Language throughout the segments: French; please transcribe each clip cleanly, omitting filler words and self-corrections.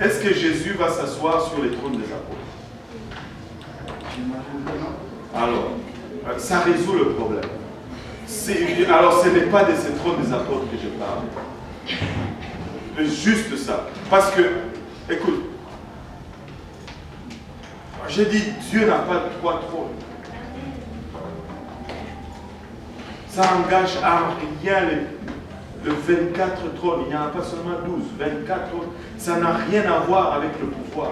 Est-ce que Jésus va s'asseoir sur les trônes des apôtres? Alors, ça résout le problème. Alors, ce n'est pas de ces trônes des apôtres que je parle. Juste ça. Parce que, écoute, j'ai dit, Dieu n'a pas 3 trônes. Ça engage à rien le 24 trônes. Il n'y en a pas seulement 12, 24 trônes. Ça n'a rien à voir avec le pouvoir.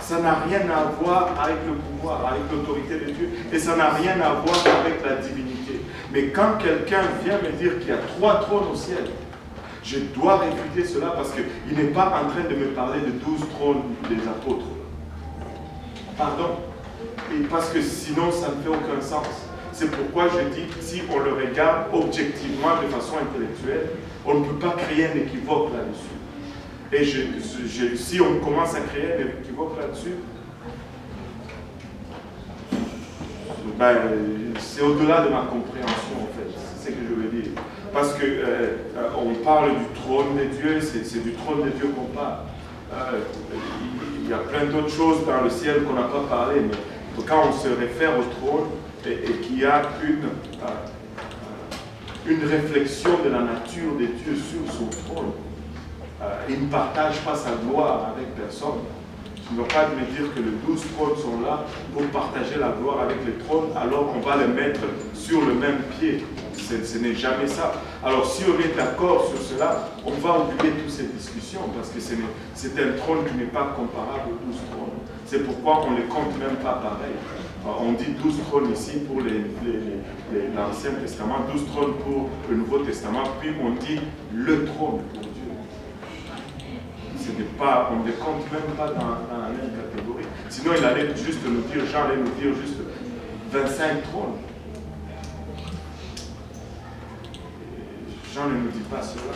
Ça n'a rien à voir avec le pouvoir, avec l'autorité de Dieu. Et ça n'a rien à voir avec la divinité. Mais quand quelqu'un vient me dire qu'il y a 3 trônes au ciel, je dois réfuter cela parce qu'il n'est pas en train de me parler de 12 trônes des apôtres. Pardon. Et parce que sinon, ça ne fait aucun sens. C'est pourquoi je dis que si on le regarde objectivement de façon intellectuelle, on ne peut pas créer un équivoque là-dessus. Et si on commence à créer un équivoque là-dessus, ben, c'est au-delà de ma compréhension en fait, c'est ce que je veux dire. Parce que on parle du trône de Dieu, c'est du trône de Dieu qu'on parle. Il y a plein d'autres choses dans le ciel qu'on n'a pas parlé, mais quand on se réfère au trône et qu'il y a une réflexion de la nature de Dieu sur son trône, il ne partage pas sa gloire avec personne. Tu ne vas pas me dire que les 12 trônes sont là pour partager la gloire avec les trônes, alors on va les mettre sur le même pied. Ce n'est jamais ça. Alors si on est d'accord sur cela, on va oublier toutes ces discussions parce que c'est un trône qui n'est pas comparable aux 12 trônes. C'est pourquoi on ne les compte même pas pareil. On dit 12 trônes ici pour l'Ancien Testament, 12 trônes pour le Nouveau Testament, puis on dit le trône pour Dieu. On ne les compte même pas dans la même catégorie. Sinon, il allait juste nous dire, Jean allait nous dire juste 25 trônes. Jean ne nous dit pas cela.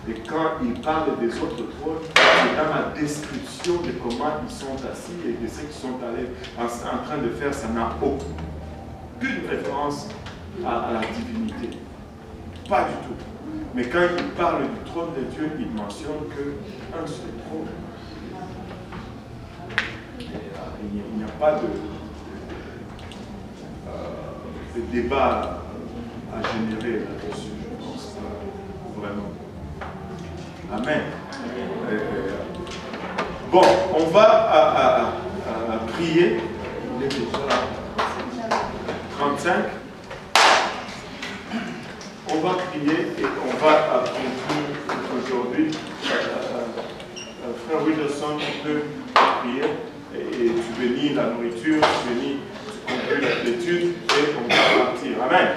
Et quand il parle des autres trônes, c'est dans la description de comment ils sont assis et de ce qu'ils sont allés en train de faire, ça n'a aucune référence à la divinité. Pas du tout. Mais quand il parle du trône de Dieu, il mentionne qu'un seul trône. Il n'y a pas de débat à générer là-dessus, je pense. Vraiment. Amen. Bon, on va prier. Il est déjà 35. On va prier et on va conclure aujourd'hui. Frère Wilson, tu peux prier et tu bénis la nourriture, tu bénis, tu conclus l'étude et on va partir. Amen.